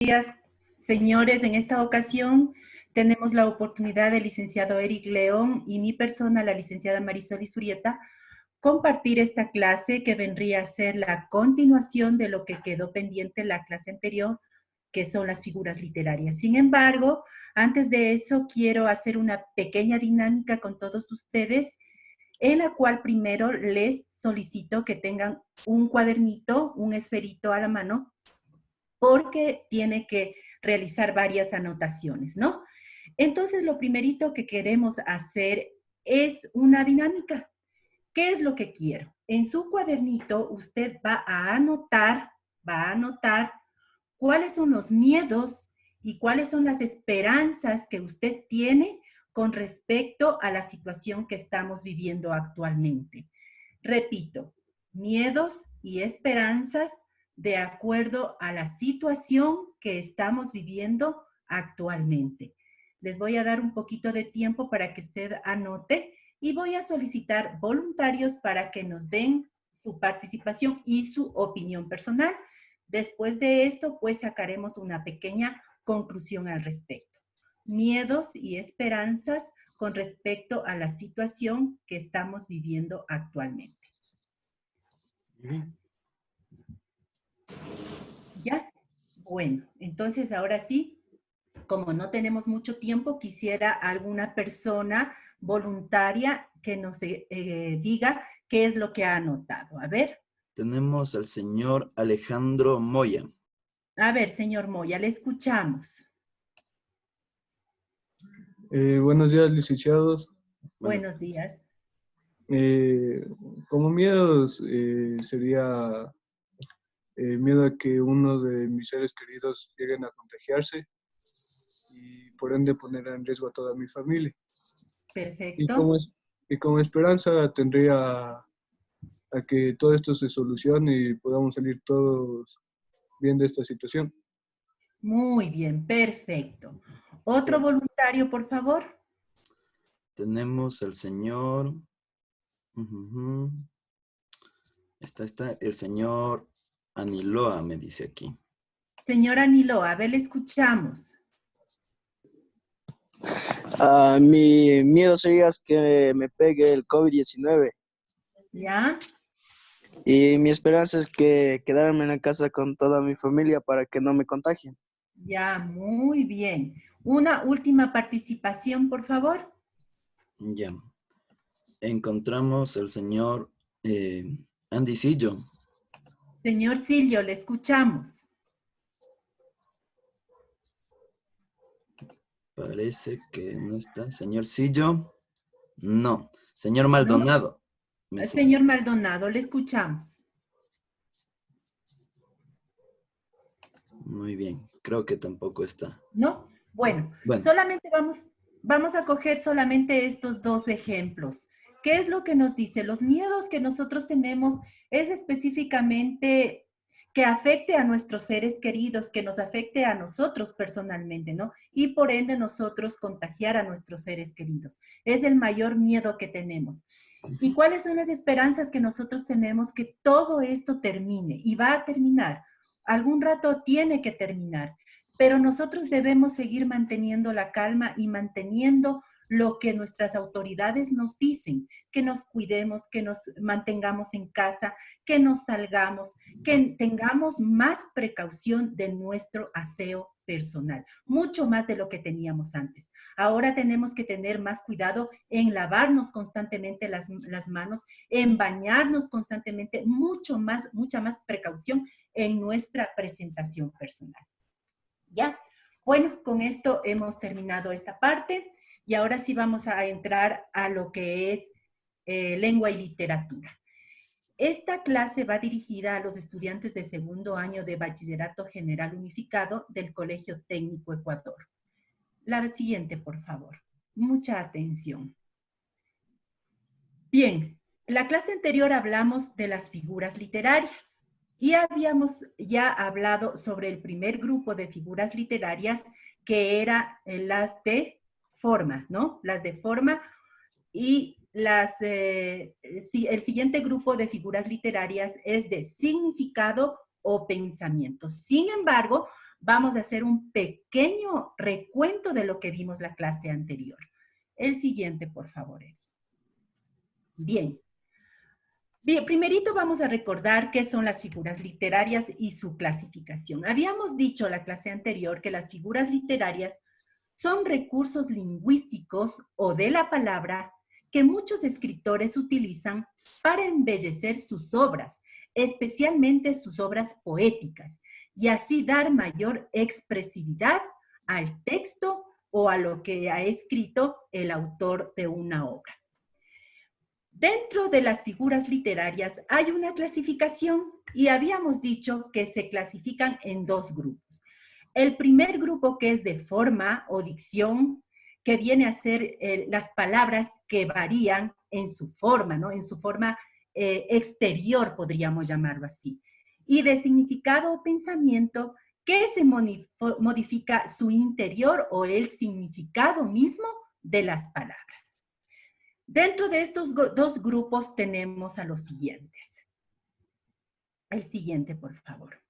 días, señores. En esta ocasión tenemos la oportunidad del licenciado Eric León y mi persona, la licenciada Marisol Isurieta, compartir esta clase que vendría a ser la continuación de lo que quedó pendiente en la clase anterior, que son las figuras literarias. Sin embargo, antes de eso quiero hacer una pequeña dinámica con todos ustedes, en la cual primero les solicito que tengan un cuadernito, un esferito a la mano, porque tiene que realizar varias anotaciones, ¿no? Entonces, lo primerito que queremos hacer es una dinámica. ¿Qué es lo que quiero? En su cuadernito usted va a anotar cuáles son los miedos y cuáles son las esperanzas que usted tiene con respecto a la situación que estamos viviendo actualmente. Repito, miedos y esperanzas de acuerdo a la situación que estamos viviendo actualmente. Les voy a dar un poquito de tiempo para que usted anote y voy a solicitar voluntarios para que nos den su participación y su opinión personal. Después de esto, pues sacaremos una pequeña conclusión al respecto. Miedos y esperanzas con respecto a la situación que estamos viviendo actualmente. ¿Ya? Bueno, entonces ahora sí, como no tenemos mucho tiempo, quisiera alguna persona voluntaria que nos diga qué es lo que ha anotado. A ver. Tenemos al señor Alejandro Moya. A ver, señor Moya, le escuchamos. Buenos días, licenciados. Buenos días. Como miedos sería miedo a que uno de mis seres queridos lleguen a contagiarse y por ende poner en riesgo a toda mi familia. Perfecto. Y como esperanza tendría a que todo esto se solucione y podamos salir todos bien de esta situación. Muy bien, perfecto. ¿Otro voluntario, por favor? Tenemos al señor... Está el señor Aniloa, me dice aquí. Señora Aniloa, a ver, le escuchamos. Mi miedo sería que me pegue el COVID-19. ¿Ya? Y mi esperanza es que quedarme en la casa con toda mi familia para que no me contagien. Ya, muy bien. Una última participación, por favor. Ya. Encontramos al señor Andy Sillo. Señor Sillo, le escuchamos. Parece que no está. Señor Sillo. No. Señor Maldonado. No. Señor Maldonado, le escuchamos. Muy bien. Creo que tampoco está. ¿No? Bueno. Solamente vamos a coger solamente estos dos ejemplos. ¿Qué es lo que nos dice? Los miedos que nosotros tenemos es específicamente que afecte a nuestros seres queridos, que nos afecte a nosotros personalmente, ¿no? Y por ende nosotros contagiar a nuestros seres queridos. Es el mayor miedo que tenemos. ¿Y cuáles son las esperanzas que nosotros tenemos? Que todo esto termine y va a terminar. Algún rato tiene que terminar, pero nosotros debemos seguir manteniendo la calma y manteniendo lo que nuestras autoridades nos dicen, que nos cuidemos, que nos mantengamos en casa, que nos salgamos, que tengamos más precaución de nuestro aseo personal, mucho más de lo que teníamos antes. Ahora tenemos que tener más cuidado en lavarnos constantemente las manos, en bañarnos constantemente, mucha más precaución en nuestra presentación personal. ¿Ya? Bueno, con esto hemos terminado esta parte y ahora sí vamos a entrar a lo que es lengua y literatura. Esta clase va dirigida a los estudiantes de segundo año de Bachillerato General Unificado del Colegio Técnico Ecuador. La siguiente, por favor. Mucha atención. Bien, la clase anterior hablamos de las figuras literarias y habíamos ya hablado sobre el primer grupo de figuras literarias que eran las de forma, ¿no? Las de forma y el siguiente grupo de figuras literarias es de significado o pensamiento. Sin embargo, vamos a hacer un pequeño recuento de lo que vimos la clase anterior. El siguiente, por favor, Eli. Bien. Bien, primerito vamos a recordar qué son las figuras literarias y su clasificación. Habíamos dicho en la clase anterior que las figuras literarias son recursos lingüísticos o de la palabra que muchos escritores utilizan para embellecer sus obras, especialmente sus obras poéticas, y así dar mayor expresividad al texto o a lo que ha escrito el autor de una obra. Dentro de las figuras literarias hay una clasificación y habíamos dicho que se clasifican en dos grupos. El primer grupo, que es de forma o dicción, que viene a ser las palabras que varían en su forma, ¿no? En su forma exterior, podríamos llamarlo así. Y de significado o pensamiento, que se modifica su interior o el significado mismo de las palabras. Dentro de estos dos grupos tenemos a los siguientes. El siguiente, por favor.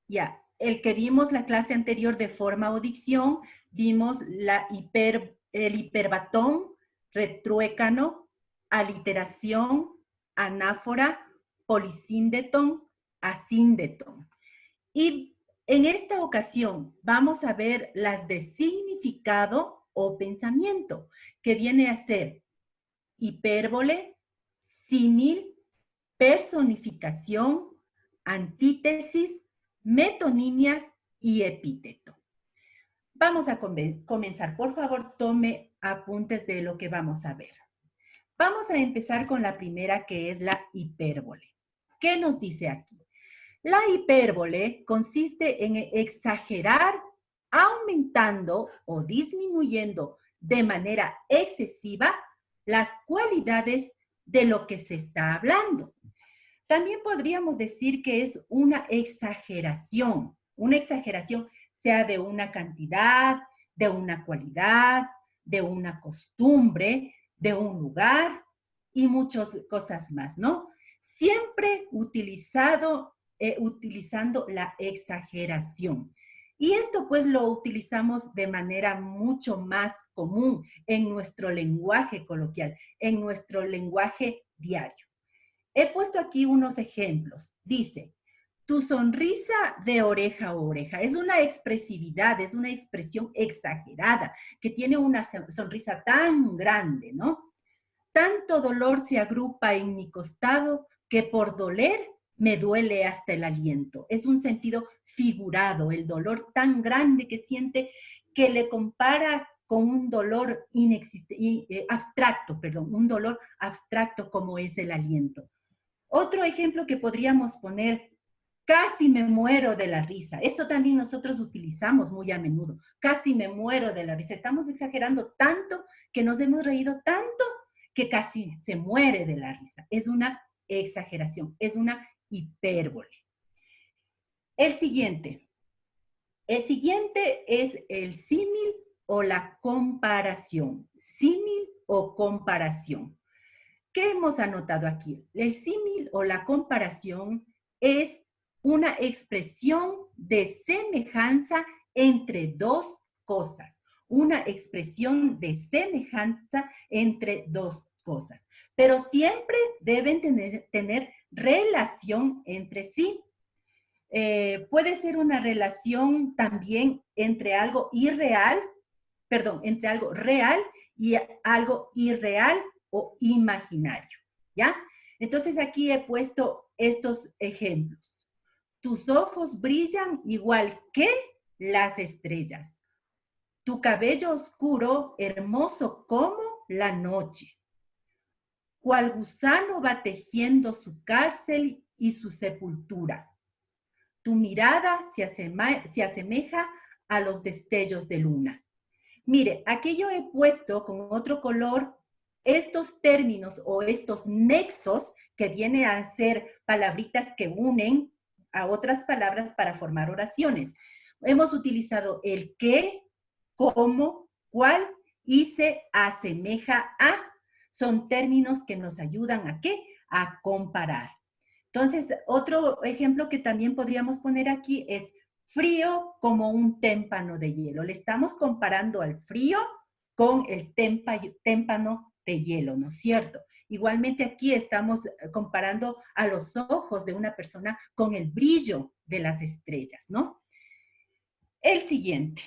Ya, el que vimos la clase anterior de forma o dicción, vimos el hiperbatón, retruécano, aliteración, anáfora, polisíndeton, asíndeton. Y en esta ocasión vamos a ver las de significado o pensamiento, que viene a ser hipérbole, símil, personificación, antítesis, metonimia y epíteto. Vamos a comenzar. Por favor, tome apuntes de lo que vamos a ver. Vamos a empezar con la primera, que es la hipérbole. ¿Qué nos dice aquí? La hipérbole consiste en exagerar, aumentando o disminuyendo de manera excesiva las cualidades de lo que se está hablando. También podríamos decir que es una exageración sea de una cantidad, de una cualidad, de una costumbre, de un lugar y muchas cosas más, ¿no? Siempre utilizando la exageración. Y esto pues lo utilizamos de manera mucho más común en nuestro lenguaje coloquial, en nuestro lenguaje diario. He puesto aquí unos ejemplos. Dice, tu sonrisa de oreja a oreja. Es una expresividad, es una expresión exagerada, que tiene una sonrisa tan grande, ¿no? Tanto dolor se agrupa en mi costado que por doler me duele hasta el aliento. Es un sentido figurado, el dolor tan grande que siente, que le compara con un dolor un dolor abstracto como es el aliento. Otro ejemplo que podríamos poner, casi me muero de la risa. Eso también nosotros utilizamos muy a menudo. Casi me muero de la risa. Estamos exagerando tanto que nos hemos reído tanto que casi se muere de la risa. Es una exageración, es una hipérbole. El siguiente es el símil o la comparación. Símil o comparación. ¿Qué hemos anotado aquí? El símil o la comparación es una expresión de semejanza entre dos cosas. Una expresión de semejanza entre dos cosas. Pero siempre deben tener relación entre sí. Puede ser una relación también entre algo entre algo real y algo irreal o imaginario, ¿ya? Entonces aquí he puesto estos ejemplos. Tus ojos brillan igual que las estrellas. Tu cabello oscuro, hermoso como la noche. Cual gusano va tejiendo su cárcel y su sepultura. Tu mirada se asemeja a los destellos de luna. Mire, aquí yo he puesto con otro color estos términos o estos nexos que vienen a ser palabritas que unen a otras palabras para formar oraciones. Hemos utilizado el qué, cómo, cuál y se asemeja a. Son términos que nos ayudan a ¿qué? A comparar. Entonces, otro ejemplo que también podríamos poner aquí es frío como un témpano de hielo. Le estamos comparando al frío con el témpano de hielo, ¿no es cierto? Igualmente aquí estamos comparando a los ojos de una persona con el brillo de las estrellas, ¿no? El siguiente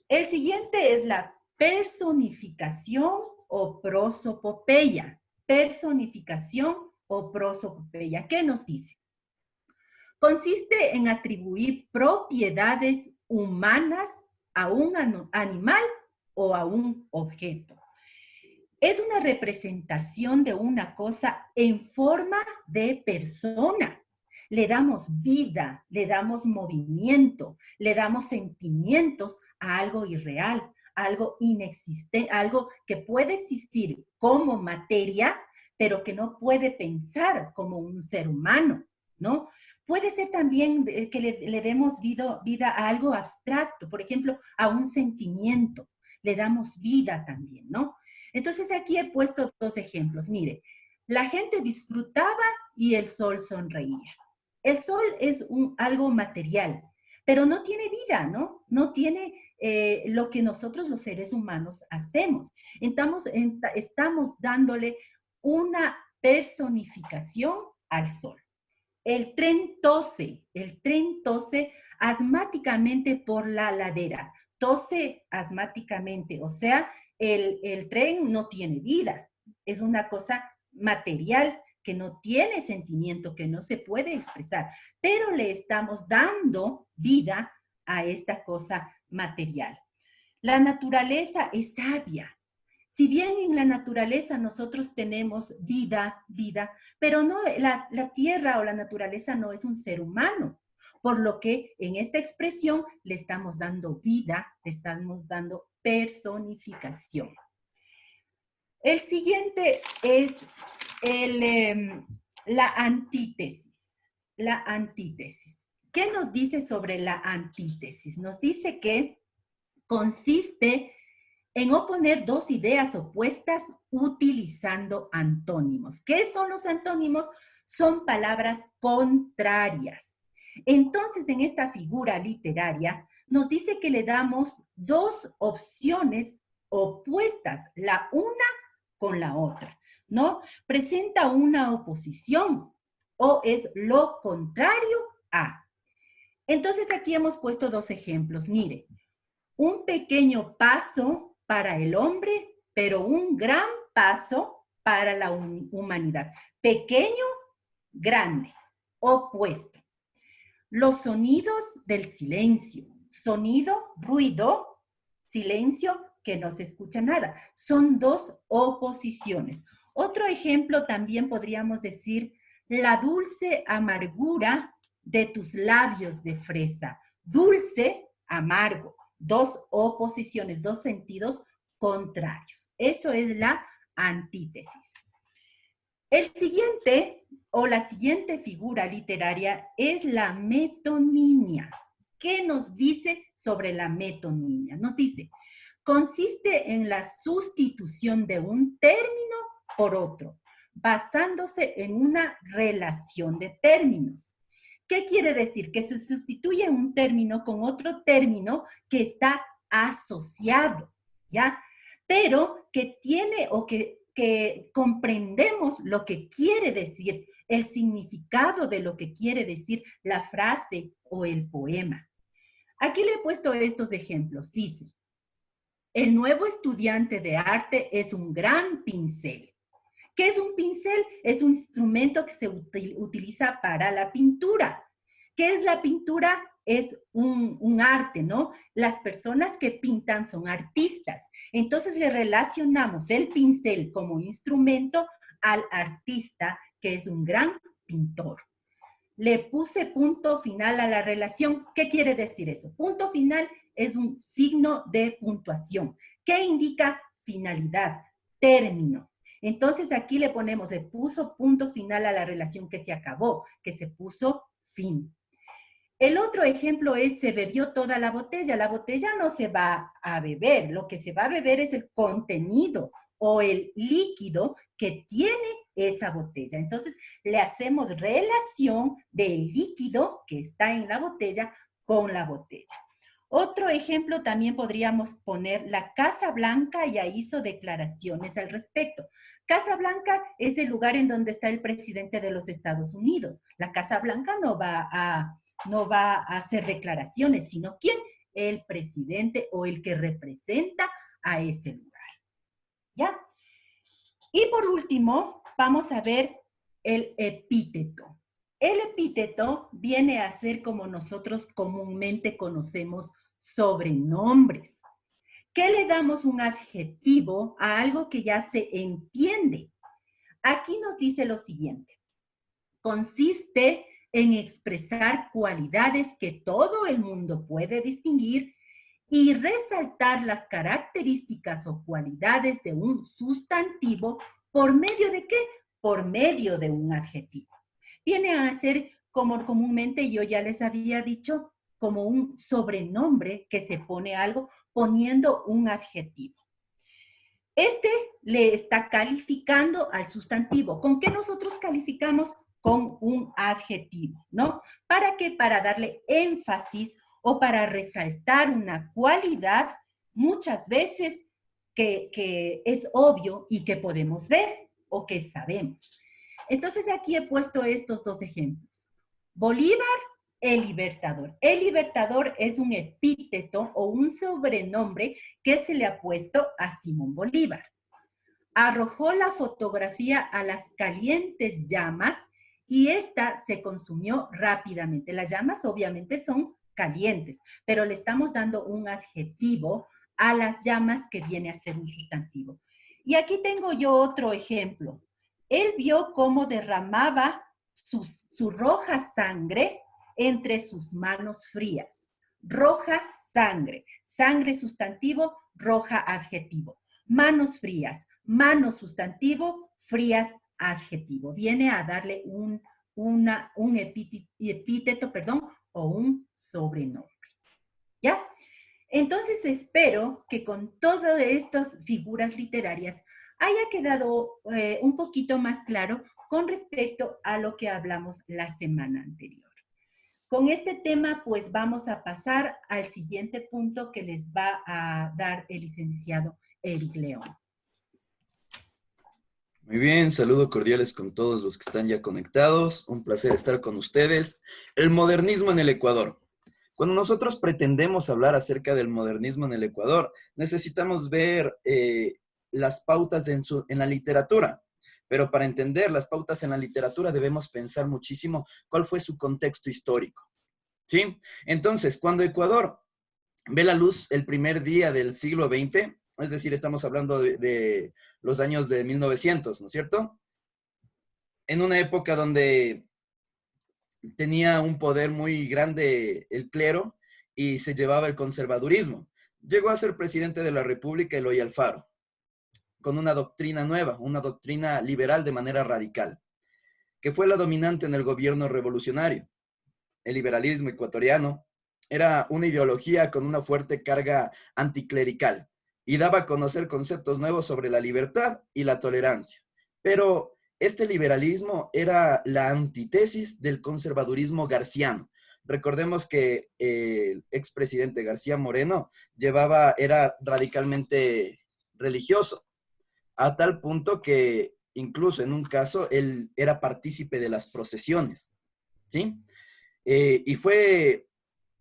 es la personificación o prosopopeya. Personificación o prosopopeya. ¿Qué nos dice? Consiste en atribuir propiedades humanas a un animal o a un objeto. Es una representación de una cosa en forma de persona. Le damos vida, le damos movimiento, le damos sentimientos a algo irreal, algo inexistente, algo que puede existir como materia, pero que no puede pensar como un ser humano, ¿no? Puede ser también que le demos vida a algo abstracto, por ejemplo, a un sentimiento. Le damos vida también, ¿no? Entonces aquí he puesto dos ejemplos. Mire, la gente disfrutaba y el sol sonreía. El sol es algo material, pero no tiene vida, ¿no? No tiene lo que nosotros los seres humanos hacemos. Estamos dándole una personificación al sol. El tren tose asmáticamente por la ladera. Tose asmáticamente, o sea, el tren no tiene vida. Es una cosa material que no tiene sentimiento, que no se puede expresar, pero le estamos dando vida a esta cosa material. La naturaleza es sabia. Si bien en la naturaleza nosotros tenemos vida, pero no, la tierra o la naturaleza no es un ser humano, por lo que en esta expresión le estamos dando vida, le estamos dando personificación. El siguiente es la antítesis. La antítesis. ¿Qué nos dice sobre la antítesis? Nos dice que consiste en oponer dos ideas opuestas utilizando antónimos. ¿Qué son los antónimos? Son palabras contrarias. Entonces, en esta figura literaria, nos dice que le damos dos opciones opuestas, la una con la otra, ¿no? Presenta una oposición o es lo contrario a. Entonces, aquí hemos puesto dos ejemplos. Mire, un pequeño paso para el hombre, pero un gran paso para la humanidad. Pequeño, grande, opuesto. Los sonidos del silencio. Sonido, ruido, silencio, que no se escucha nada. Son dos oposiciones. Otro ejemplo también podríamos decir, la dulce amargura de tus labios de fresa. Dulce, amargo. Dos oposiciones, dos sentidos contrarios. Eso es la antítesis. El siguiente o la siguiente figura literaria es la metonimia. ¿Qué nos dice sobre la metonimia? Nos dice, consiste en la sustitución de un término por otro, basándose en una relación de términos. ¿Qué quiere decir? Que se sustituye un término con otro término que está asociado, ¿ya? Pero que tiene o que comprendemos lo que quiere decir, el significado de lo que quiere decir la frase o el poema. Aquí le he puesto estos ejemplos. Dice, el nuevo estudiante de arte es un gran pincel. ¿Qué es un pincel? Es un instrumento que se utiliza para la pintura. ¿Qué es la pintura? Es un arte, ¿no? Las personas que pintan son artistas. Entonces le relacionamos el pincel como instrumento al artista, que es un gran pintor. Le puse punto final a la relación. ¿Qué quiere decir eso? Punto final es un signo de puntuación. ¿Qué indica finalidad? Término. Entonces aquí le puso punto final a la relación que se acabó, que se puso fin. El otro ejemplo es, se bebió toda la botella. La botella no se va a beber, lo que se va a beber es el contenido o el líquido que tiene esa botella. Entonces, le hacemos relación del líquido que está en la botella con la botella. Otro ejemplo también podríamos poner la Casa Blanca, ya hizo declaraciones al respecto. Casa Blanca es el lugar en donde está el presidente de los Estados Unidos. La Casa Blanca no va a hacer declaraciones, sino ¿quién? El presidente o el que representa a ese lugar. ¿Ya? Y por último, vamos a ver el epíteto. El epíteto viene a ser como nosotros comúnmente conocemos sobrenombres. ¿Qué le damos un adjetivo a algo que ya se entiende? Aquí nos dice lo siguiente. Consiste en expresar cualidades que todo el mundo puede distinguir y resaltar las características o cualidades de un sustantivo por medio de ¿qué? Por medio de un adjetivo. Viene a ser, como comúnmente yo ya les había dicho, como un sobrenombre que se pone a algo poniendo un adjetivo. Este le está calificando al sustantivo. ¿Con qué nosotros calificamos? Con un adjetivo, ¿no? ¿Para qué? Para darle énfasis o para resaltar una cualidad muchas veces que es obvio y que podemos ver o que sabemos. Entonces aquí he puesto estos dos ejemplos. Bolívar, el Libertador. El Libertador es un epíteto o un sobrenombre que se le ha puesto a Simón Bolívar. Arrojó la fotografía a las calientes llamas y esta se consumió rápidamente. Las llamas obviamente son calientes, pero le estamos dando un adjetivo a las llamas que viene a ser un sustantivo. Y aquí tengo yo otro ejemplo. Él vio cómo derramaba su roja sangre entre sus manos frías. Roja sangre. Sangre sustantivo, roja adjetivo. Manos frías. Manos sustantivo, frías adjetivo. Viene a darle un epíteto, o un sobrenombre. ¿Ya? Entonces espero que con todas estas figuras literarias haya quedado un poquito más claro con respecto a lo que hablamos la semana anterior. Con este tema, pues vamos a pasar al siguiente punto que les va a dar el licenciado Eric León. Muy bien, saludos cordiales con todos los que están ya conectados. Un placer estar con ustedes. El modernismo en el Ecuador. Cuando nosotros pretendemos hablar acerca del modernismo en el Ecuador, necesitamos ver las pautas en la literatura. Pero para entender las pautas en la literatura debemos pensar muchísimo cuál fue su contexto histórico. ¿Sí? Entonces, cuando Ecuador ve la luz el primer día del siglo XX, es decir, estamos hablando de los años de 1900, ¿no es cierto? En una época donde tenía un poder muy grande el clero y se llevaba el conservadurismo. Llegó a ser presidente de la República Eloy Alfaro, con una doctrina nueva, una doctrina liberal de manera radical, que fue la dominante en el gobierno revolucionario. El liberalismo ecuatoriano era una ideología con una fuerte carga anticlerical y daba a conocer conceptos nuevos sobre la libertad y la tolerancia. Pero este liberalismo era la antítesis del conservadurismo garciano. Recordemos que el expresidente García Moreno era radicalmente religioso, a tal punto que incluso en un caso él era partícipe de las procesiones, ¿sí? Y fue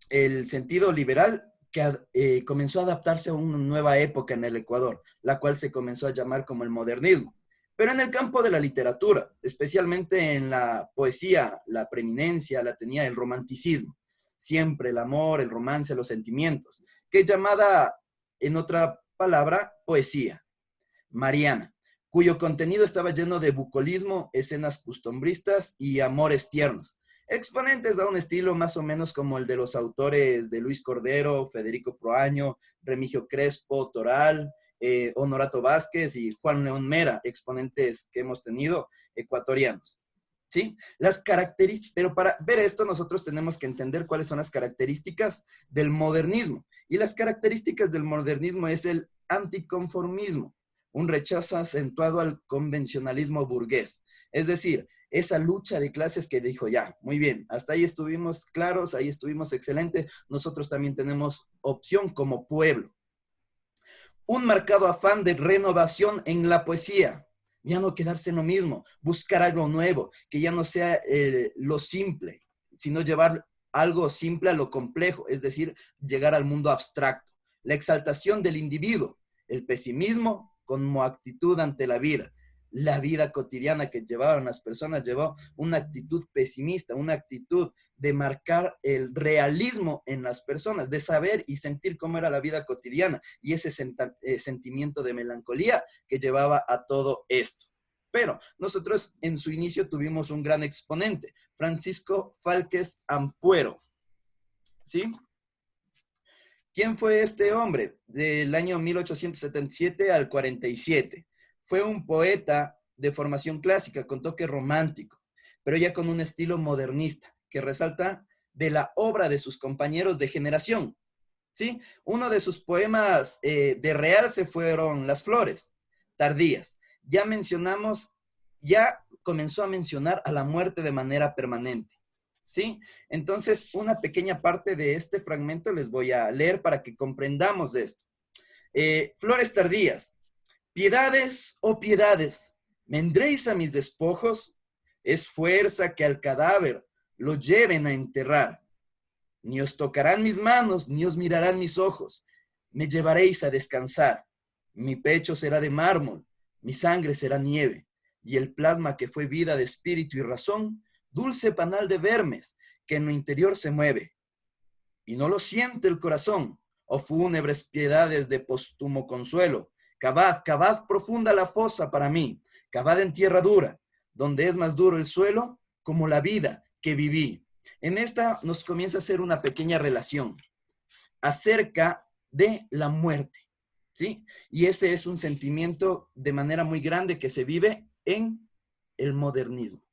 el sentido liberal que comenzó a adaptarse a una nueva época en el Ecuador, la cual se comenzó a llamar como el modernismo. Pero en el campo de la literatura, especialmente en la poesía, la preeminencia la tenía el romanticismo. Siempre el amor, el romance, los sentimientos, que es llamada, en otra palabra, poesía mariana, cuyo contenido estaba lleno de bucolismo, escenas costumbristas y amores tiernos, exponentes a un estilo más o menos como el de los autores de Luis Cordero, Federico Proaño, Remigio Crespo, Toral, Honorato Vázquez y Juan León Mera, exponentes que hemos tenido ecuatorianos. ¿Sí? Pero para ver esto nosotros tenemos que entender cuáles son las características del modernismo. Y las características del modernismo es el anticonformismo, un rechazo acentuado al convencionalismo burgués. Es decir, esa lucha de clases que dijo, ya, muy bien, hasta ahí estuvimos claros, ahí estuvimos excelentes, nosotros también tenemos opción como pueblo. Un marcado afán de renovación en la poesía, ya no quedarse en lo mismo, buscar algo nuevo, que ya no sea lo simple, sino llevar algo simple a lo complejo, es decir, llegar al mundo abstracto. La exaltación del individuo, el pesimismo como actitud ante la vida cotidiana que llevaban las personas llevó una actitud pesimista, una actitud de marcar el realismo en las personas, de saber y sentir cómo era la vida cotidiana y ese sentimiento de melancolía que llevaba a todo esto. Pero nosotros en su inicio tuvimos un gran exponente, Francisco Fálquez Ampuero, ¿sí? ¿Quién fue este hombre? Del año 1877 al 47. Fue un poeta de formación clásica con toque romántico, pero ya con un estilo modernista que resalta de la obra de sus compañeros de generación. ¿Sí? Uno de sus poemas de realce fueron Las Flores, tardías. Ya comenzó a mencionar a la muerte de manera permanente. ¿Sí? Entonces, una pequeña parte de este fragmento les voy a leer para que comprendamos esto. Flores tardías. Piedades, oh piedades, ¿vendréis a mis despojos? Es fuerza que al cadáver lo lleven a enterrar. Ni os tocarán mis manos, ni os mirarán mis ojos. Me llevaréis a descansar. Mi pecho será de mármol, mi sangre será nieve, y el plasma que fue vida de espíritu y razón, dulce panal de vermes, que en lo interior se mueve. Y no lo siente el corazón, oh fúnebres piedades de póstumo consuelo. Cavad, cavad profunda la fosa para mí, cavad en tierra dura, donde es más duro el suelo, como la vida que viví. En esta nos comienza a hacer una pequeña relación acerca de la muerte, ¿sí? Y ese es un sentimiento de manera muy grande que se vive en el modernismo.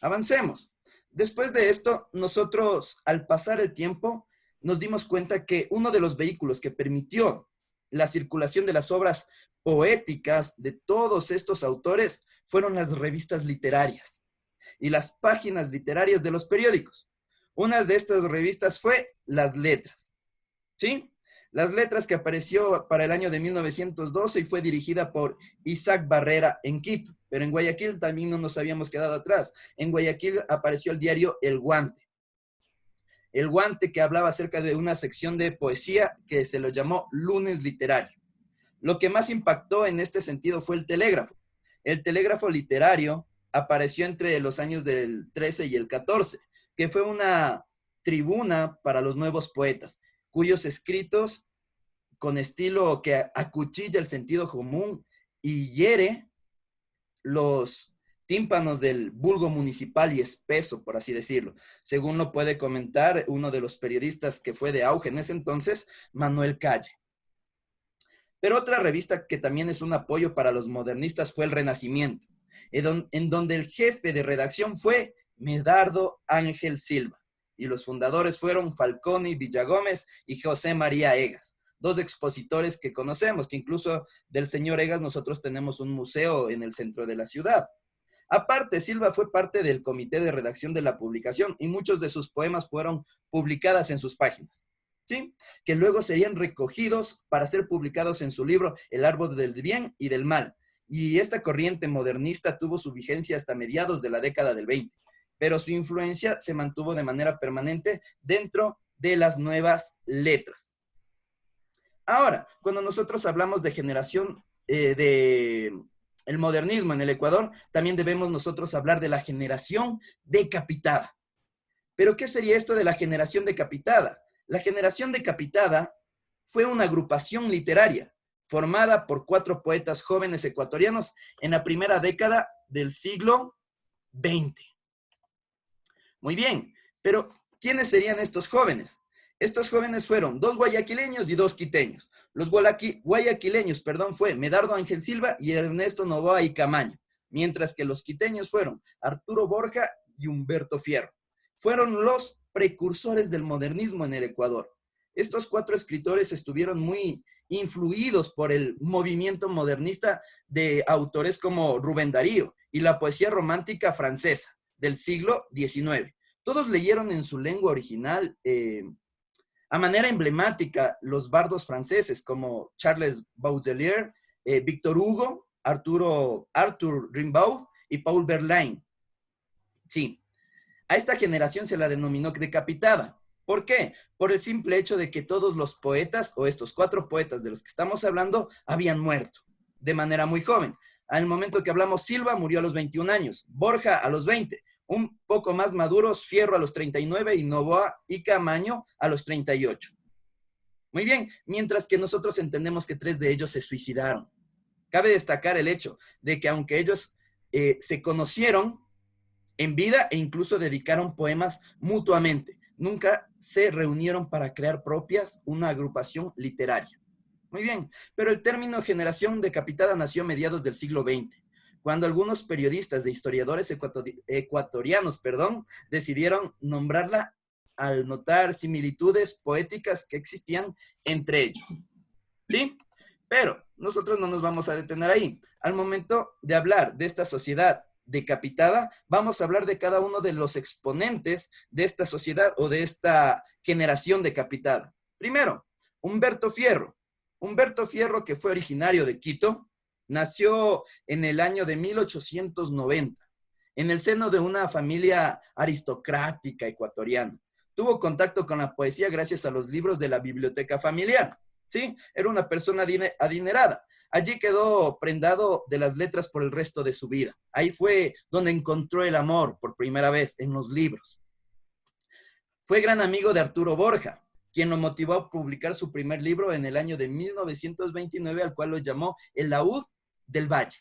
Avancemos. Después de esto, nosotros, al pasar el tiempo, nos dimos cuenta que uno de los vehículos que permitió la circulación de las obras poéticas de todos estos autores fueron las revistas literarias y las páginas literarias de los periódicos. Una de estas revistas fue Las Letras, ¿sí? Las Letras, que apareció para el año de 1912 y fue dirigida por Isaac Barrera en Quito. Pero en Guayaquil también no nos habíamos quedado atrás. En Guayaquil apareció el diario El Guante. El Guante, que hablaba acerca de una sección de poesía que se lo llamó Lunes Literario. Lo que más impactó en este sentido fue el Telégrafo. El Telégrafo literario apareció entre los años del 13 y el 14, que fue una tribuna para los nuevos poetas, cuyos escritos con estilo que acuchilla el sentido común y hiere los tímpanos del vulgo municipal y espeso, por así decirlo. Según lo puede comentar uno de los periodistas que fue de auge en ese entonces, Manuel Calle. Pero otra revista que también es un apoyo para los modernistas fue El Renacimiento, en donde el jefe de redacción fue Medardo Ángel Silva, y los fundadores fueron Falconi Villagómez y José María Egas, dos expositores que conocemos, que incluso del señor Egas nosotros tenemos un museo en el centro de la ciudad. Aparte, Silva fue parte del comité de redacción de la publicación y muchos de sus poemas fueron publicadas en sus páginas, ¿sí? Que luego serían recogidos para ser publicados en su libro El árbol del bien y del mal. Y esta corriente modernista tuvo su vigencia hasta mediados de la década del 20, pero su influencia se mantuvo de manera permanente dentro de las nuevas letras. Ahora, cuando nosotros hablamos de generación el modernismo en el Ecuador, también debemos nosotros hablar de la generación decapitada. ¿Pero qué sería esto de la generación decapitada? La generación decapitada fue una agrupación literaria formada por 4 poetas jóvenes ecuatorianos en la primera década del siglo XX. Muy bien, pero ¿quiénes serían estos jóvenes? Estos jóvenes fueron 2 guayaquileños y 2 quiteños. Los guayaquileños, fue Medardo Ángel Silva y Ernesto Novoa y Camaño, mientras que los quiteños fueron Arturo Borja y Humberto Fierro. Fueron los precursores del modernismo en el Ecuador. Estos 4 escritores estuvieron muy influidos por el movimiento modernista de autores como Rubén Darío y la poesía romántica francesa del siglo XIX. Todos leyeron en su lengua original, a manera emblemática, los bardos franceses como Charles Baudelaire, Victor Hugo, Arthur Rimbaud y Paul Verlaine. Sí, a esta generación se la denominó decapitada. ¿Por qué? Por el simple hecho de que todos los poetas, o estos 4 poetas de los que estamos hablando, habían muerto de manera muy joven. Al momento que hablamos, Silva murió a los 21 años, Borja a los 20, un poco más maduros, Fierro a los 39 y Novoa y Caamaño a los 38. Muy bien, mientras que nosotros entendemos que 3 de ellos se suicidaron. Cabe destacar el hecho de que aunque ellos se conocieron en vida e incluso dedicaron poemas mutuamente, nunca se reunieron para crear propias una agrupación literaria. Muy bien, pero el término generación decapitada nació a mediados del siglo XX, cuando algunos periodistas e historiadores ecuatorianos, decidieron nombrarla al notar similitudes poéticas que existían entre ellos. ¿Sí? Pero nosotros no nos vamos a detener ahí. Al momento de hablar de esta sociedad decapitada, vamos a hablar de cada uno de los exponentes de esta sociedad o de esta generación decapitada. Primero, Humberto Fierro. Humberto Fierro, que fue originario de Quito, nació en el año de 1890, en el seno de una familia aristocrática ecuatoriana. Tuvo contacto con la poesía gracias a los libros de la biblioteca familiar. ¿Sí? Era una persona adinerada. Allí quedó prendado de las letras por el resto de su vida. Ahí fue donde encontró el amor por primera vez, en los libros. Fue gran amigo de Arturo Borja, quien lo motivó a publicar su primer libro en el año de 1929, al cual lo llamó El Laúd del Valle.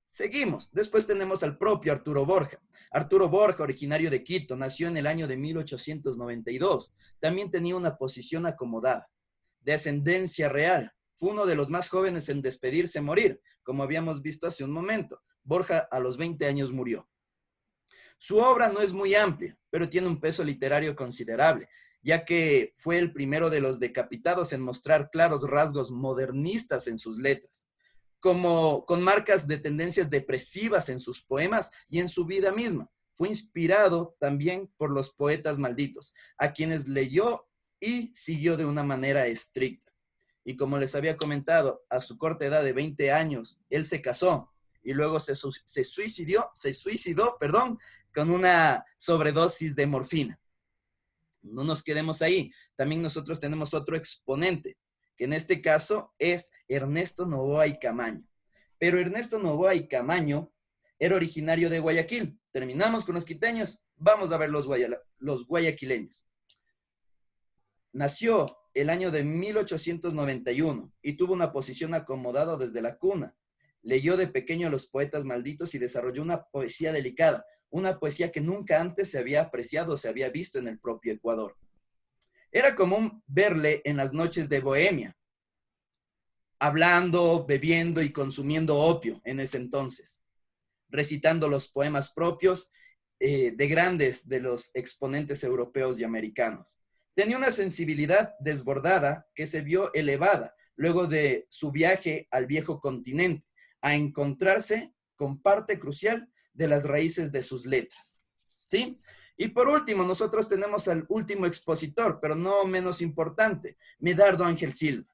Seguimos. Después tenemos al propio Arturo Borja. Arturo Borja, originario de Quito, nació en el año de 1892. También tenía una posición acomodada, de ascendencia real. Fue uno de los más jóvenes en despedirse morir, como habíamos visto hace un momento. Borja a los 20 años murió. Su obra no es muy amplia, pero tiene un peso literario considerable, ya que fue el primero de los decapitados en mostrar claros rasgos modernistas en sus letras, como con marcas de tendencias depresivas en sus poemas y en su vida misma. Fue inspirado también por los poetas malditos, a quienes leyó y siguió de una manera estricta. Y como les había comentado, a su corta edad de 20 años, él se casó y luego se suicidó, con una sobredosis de morfina. No nos quedemos ahí. También nosotros tenemos otro exponente, que en este caso es Ernesto Novoa y Caamaño. Pero Ernesto Novoa y Caamaño era originario de Guayaquil. Terminamos con los quiteños, vamos a ver los guayaquileños. Nació el año de 1891 y tuvo una posición acomodada desde la cuna. Leyó de pequeño a los poetas malditos y desarrolló una poesía delicada, una poesía que nunca antes se había apreciado o se había visto en el propio Ecuador. Era común verle en las noches de Bohemia, hablando, bebiendo y consumiendo opio en ese entonces, recitando los poemas propios de grandes de los exponentes europeos y americanos. Tenía una sensibilidad desbordada que se vio elevada luego de su viaje al viejo continente, a encontrarse con parte crucial de las raíces de sus letras. ¿Sí? Y por último, nosotros tenemos al último expositor, pero no menos importante, Medardo Ángel Silva.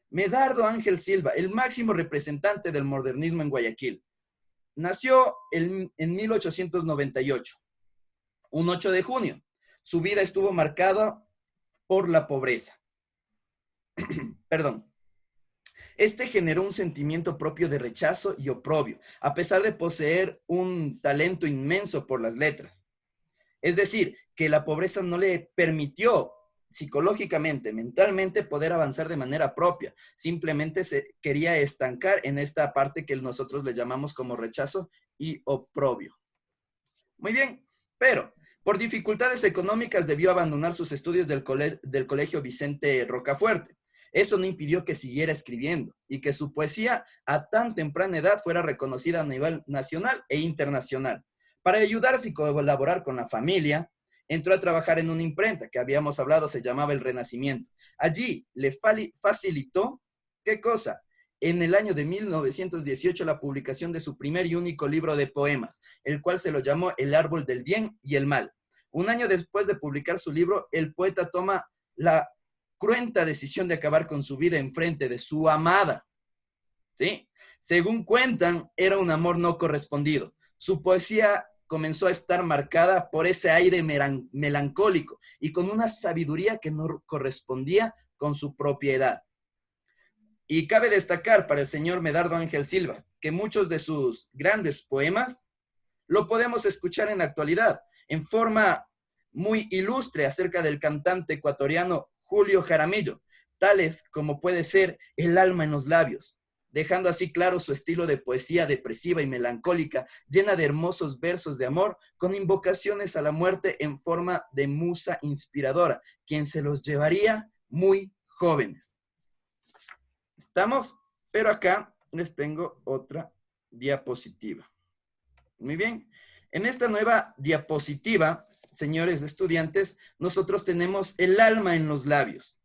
Medardo Ángel Silva, el máximo representante del modernismo en Guayaquil. Nació en 1898, un 8 de junio. Su vida estuvo marcada por la pobreza. Perdón. Este generó un sentimiento propio de rechazo y oprobio, a pesar de poseer un talento inmenso por las letras. Es decir, que la pobreza no le permitió psicológicamente, mentalmente, poder avanzar de manera propia. Simplemente se quería estancar en esta parte que nosotros le llamamos como rechazo y oprobio. Muy bien, pero por dificultades económicas debió abandonar sus estudios del Colegio Vicente Rocafuerte. Eso no impidió que siguiera escribiendo y que su poesía a tan temprana edad fuera reconocida a nivel nacional e internacional. Para ayudarse y colaborar con la familia, entró a trabajar en una imprenta que habíamos hablado, se llamaba El Renacimiento. Allí le facilitó, ¿qué cosa? En el año de 1918 la publicación de su primer y único libro de poemas, el cual se lo llamó El Árbol del Bien y el Mal. Un año después de publicar su libro, el poeta toma la cruenta decisión de acabar con su vida en frente de su amada. ¿Sí? Según cuentan, era un amor no correspondido. Su poesía comenzó a estar marcada por ese aire melancólico y con una sabiduría que no correspondía con su propia edad. Y cabe destacar para el señor Medardo Ángel Silva que muchos de sus grandes poemas lo podemos escuchar en la actualidad en forma muy ilustre acerca del cantante ecuatoriano Julio Jaramillo, tales como puede ser El alma en los labios, dejando así claro su estilo de poesía depresiva y melancólica, llena de hermosos versos de amor, con invocaciones a la muerte en forma de musa inspiradora, quien se los llevaría muy jóvenes. ¿Estamos? Pero acá les tengo otra diapositiva. Muy bien. En esta nueva diapositiva, señores estudiantes, nosotros tenemos El alma en los labios.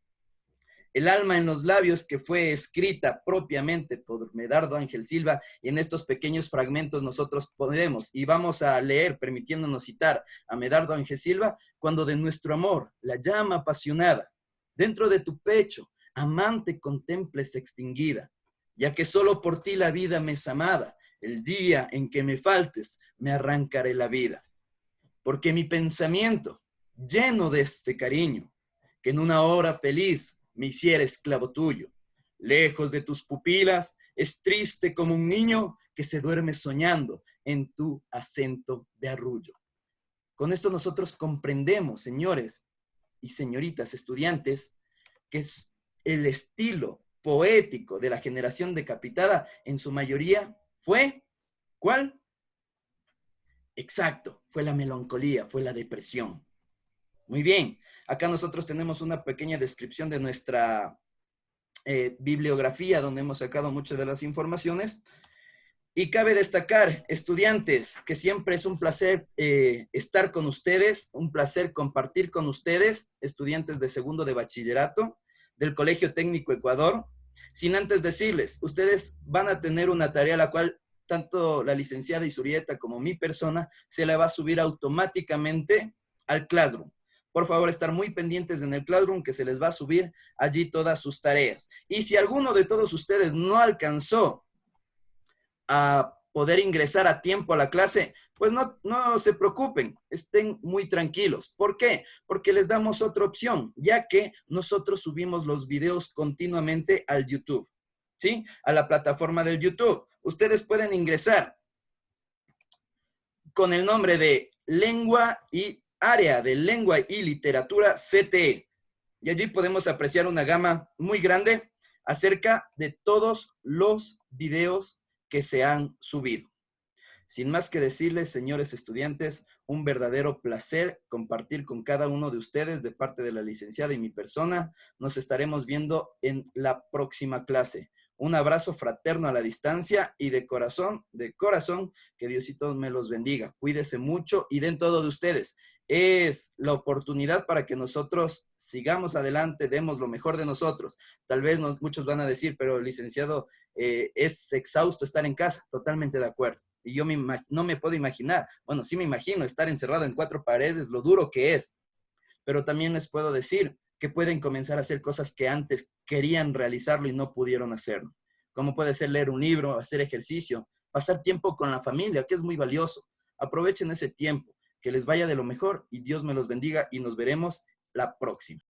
El alma en los labios, que fue escrita propiamente por Medardo Ángel Silva, y en estos pequeños fragmentos nosotros podemos y vamos a leer, permitiéndonos citar a Medardo Ángel Silva: cuando de nuestro amor la llama apasionada dentro de tu pecho, amante, contemples extinguida, ya que solo por ti la vida me es amada, el día en que me faltes me arrancaré la vida, porque mi pensamiento, lleno de este cariño, que en una hora feliz me hiciera esclavo tuyo, lejos de tus pupilas, es triste como un niño que se duerme soñando en tu acento de arrullo. Con esto nosotros comprendemos, señores y señoritas estudiantes, que es el estilo poético de la generación decapitada en su mayoría fue, ¿cuál? Exacto, fue la melancolía, fue la depresión. Muy bien, acá nosotros tenemos una pequeña descripción de nuestra bibliografía, donde hemos sacado muchas de las informaciones. Y cabe destacar, estudiantes, que siempre es un placer estar con ustedes, un placer compartir con ustedes, estudiantes de segundo de bachillerato del Colegio Técnico Ecuador. Sin antes decirles, ustedes van a tener una tarea la cual tanto la licenciada Isurieta como mi persona se la va a subir automáticamente al Classroom. Por favor, estar muy pendientes en el Classroom, que se les va a subir allí todas sus tareas. Y si alguno de todos ustedes no alcanzó a poder ingresar a tiempo a la clase, pues no se preocupen, estén muy tranquilos. ¿Por qué? Porque les damos otra opción, ya que nosotros subimos los videos continuamente al YouTube, ¿sí? A la plataforma del YouTube. Ustedes pueden ingresar con el nombre de Área de Lengua y Literatura CTE. Y allí podemos apreciar una gama muy grande acerca de todos los videos que se han subido. Sin más que decirles, señores estudiantes, un verdadero placer compartir con cada uno de ustedes de parte de la licenciada y mi persona. Nos estaremos viendo en la próxima clase. Un abrazo fraterno a la distancia y de corazón, que Diosito me los bendiga. Cuídese mucho y den todo de ustedes. Es la oportunidad para que nosotros sigamos adelante, demos lo mejor de nosotros. Tal vez muchos van a decir, pero licenciado, es exhausto estar en casa. Totalmente de acuerdo. Y yo no me puedo imaginar, bueno, sí me imagino estar encerrado en 4 paredes, lo duro que es. Pero también les puedo decir que pueden comenzar a hacer cosas que antes querían realizarlo y no pudieron hacerlo. Como puede ser leer un libro, hacer ejercicio, pasar tiempo con la familia, que es muy valioso. Aprovechen ese tiempo, que les vaya de lo mejor y Dios me los bendiga y nos veremos la próxima.